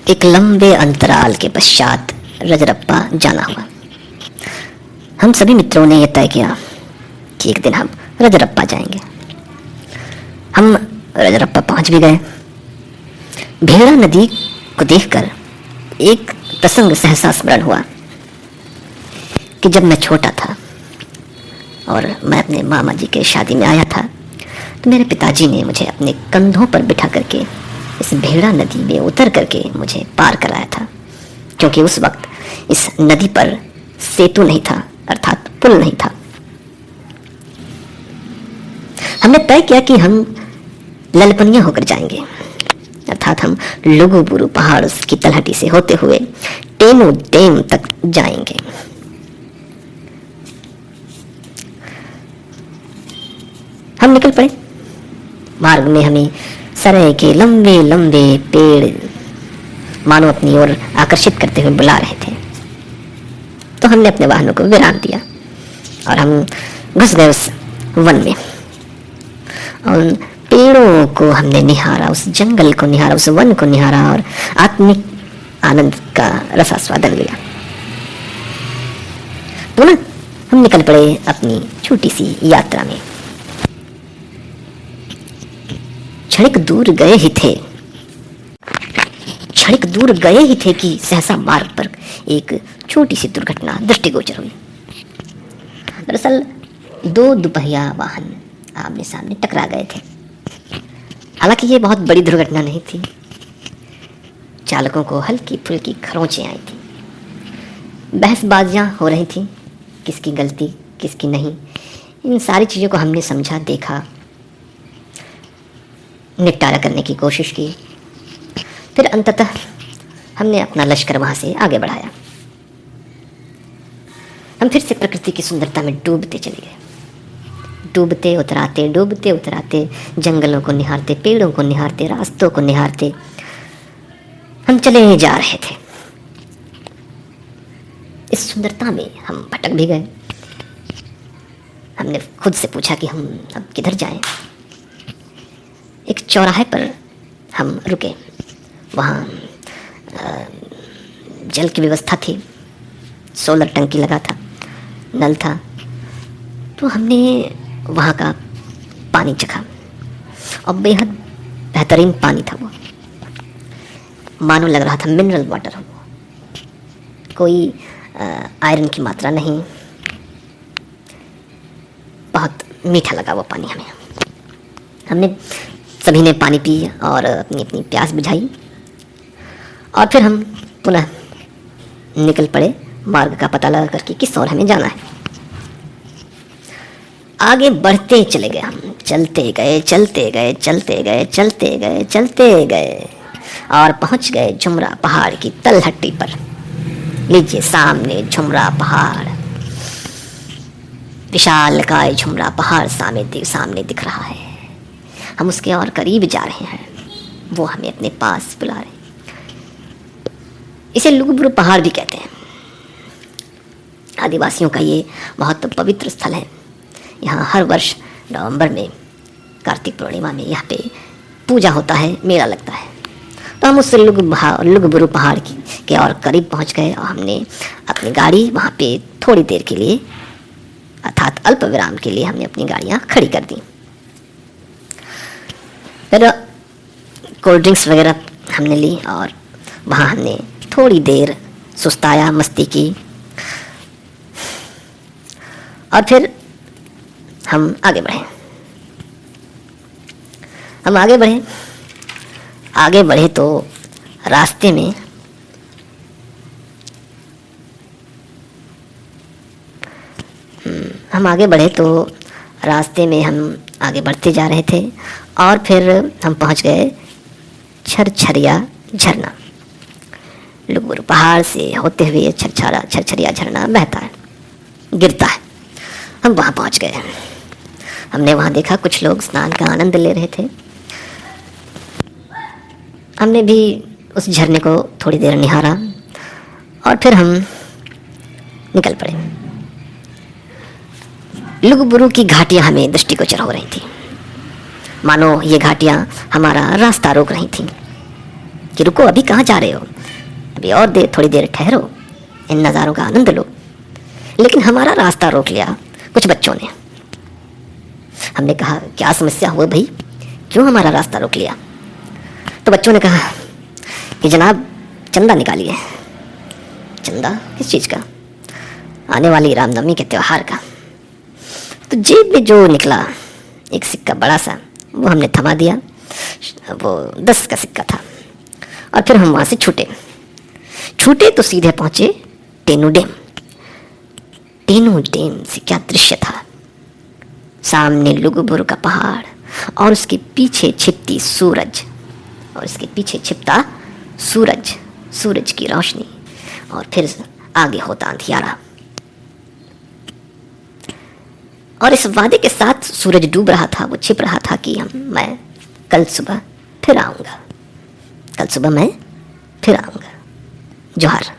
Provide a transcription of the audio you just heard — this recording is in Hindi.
एक लंबे अंतराल के पश्चात रजरप्पा जाना हुआ। हम सभी मित्रों ने यह तय किया कि एक दिन हम रजरप्पा जाएंगे। हम रजरप्पा पहुंच भी गए। भेड़ा नदी को देखकर एक प्रसंग सहसा स्मरण हुआ कि जब मैं छोटा था और मैं अपने मामा जी के शादी में आया था तो मेरे पिताजी ने मुझे अपने कंधों पर बिठा करके इस भेड़ा नदी में उतर करके मुझे पार कराया था, क्योंकि उस वक्त इस नदी पर सेतु नहीं था, अर्थात पुल नहीं था। हमने तय किया कि हम ललपनिया होकर जाएंगे, अर्थात हम लुगुबुरु पहाड़ की तलहटी से होते हुए टेमू डेम तक जाएंगे। हम निकल पड़े। मार्ग में हमें सराय के लंबे लंबे पेड़ मानो अपनी ओर आकर्षित करते हुए बुला रहे थे, तो हमने अपने वाहनों को विराम दिया और हम घुस गए उस वन में। और पेड़ों को हमने निहारा, उस जंगल को निहारा, उस वन को निहारा और आत्मिक आनंद का रसास्वादन लिया। पुनः हम निकल पड़े अपनी छोटी सी यात्रा में। क्षणिक दूर गए ही थे कि सहसा मार्ग पर एक छोटी सी दुर्घटना दृष्टिगोचर हुई। दरअसल दो दुपहिया वाहन आमने सामने टकरा गए थे। हालांकि ये बहुत बड़ी दुर्घटना नहीं थी। चालकों को हल्की फुल्की खरोंचें आई थी, बहसबाजियां हो रही थी, किसकी गलती किसकी नहीं। इन सारी चीज़ों को हमने समझा, देखा, निपटारा करने की कोशिश की। फिर अंततः हमने अपना लश्कर वहां से आगे बढ़ाया। हम फिर से प्रकृति की सुंदरता में डूबते चले गए, डूबते उतराते, जंगलों को निहारते, पेड़ों को निहारते, रास्तों को निहारते हम चले जा रहे थे। इस सुंदरता में हम भटक भी गए। हमने खुद से पूछा कि हम अब किधर जाएं। एक चौराहे पर हम रुके। वहाँ जल की व्यवस्था थी, सोलर टंकी लगा था, नल था। तो हमने वहाँ का पानी चखा और बेहद बेहतरीन पानी था वो। मानो लग रहा था मिनरल वाटर हो, कोई आयरन की मात्रा नहीं। बहुत मीठा लगा वो पानी हमें। हमने सभी ने पानी पी और अपनी अपनी प्यास बुझाई और फिर हम पुनः निकल पड़े मार्ग का पता लगा करके किस ओर हमें जाना है। आगे बढ़ते चले गए हम, चलते गए और पहुंच गए झुमरा पहाड़ की तलहटी पर। लीजिए सामने झुमरा पहाड़, विशालकाय झुमरा पहाड़ सामने दिख रहा है। हम उसके और करीब जा रहे हैं, वो हमें अपने पास बुला रहे। इसे लुगुबुरु पहाड़ भी कहते हैं। आदिवासियों का ये बहुत पवित्र स्थल है। यहाँ हर वर्ष नवंबर में कार्तिक पूर्णिमा में यहाँ पे पूजा होता है, मेला लगता है। तो हम उस लुगुबुरु पहाड़ के और करीब पहुँच गए और हमने अपनी गाड़ी वहाँ पे थोड़ी देर के लिए, अर्थात अल्प विराम के लिए, हमने अपनी गाड़ियाँ खड़ी कर दी। फिर कोल्ड ड्रिंक्स वगैरह हमने ली और वहाँ हमने थोड़ी देर सुस्ताया, मस्ती की और फिर हम आगे बढ़े तो रास्ते में हम आगे बढ़ते जा रहे थे और फिर हम पहुंच गए छरछरिया झरना। लुगुबुरु पहाड़ से होते हुए छरछरिया झरना बहता है, गिरता है। हम वहाँ पहुँच गए। हमने वहाँ देखा कुछ लोग स्नान का आनंद ले रहे थे। हमने भी उस झरने को थोड़ी देर निहारा और फिर हम निकल पड़े। लुगुबुरु की घाटियाँ हमें दृष्टिगोचर हो रही थी, मानो ये घाटियाँ हमारा रास्ता रोक रही थीं। कि रुको, अभी कहाँ जा रहे हो, अभी और देर, थोड़ी देर ठहरो, इन नज़ारों का आनंद लो। लेकिन हमारा रास्ता रोक लिया कुछ बच्चों ने। हमने कहा क्या समस्या हुआ भाई, क्यों हमारा रास्ता रोक लिया? तो बच्चों ने कहा कि जनाब चंदा निकालिए। चंदा किस चीज़ का? आने वाली रामनवमी के त्यौहार का। तो जेब में जो निकला एक सिक्का बड़ा सा, वो हमने थमा दिया। वो 10 का सिक्का था। और फिर हम वहाँ से छूटे तो सीधे पहुँचे टेनू डैम। टेनू डैम से क्या दृश्य था! सामने लुगुबुर का पहाड़ और उसके पीछे छिपती सूरज, और उसके पीछे छिपता सूरज, सूरज की रोशनी, और फिर आगे होता अंधियारा। और इस वादे के साथ सूरज डूब रहा था, वो छिप रहा था कि मैं कल सुबह फिर आऊँगा, कल सुबह मैं फिर आऊँगा। जोहार।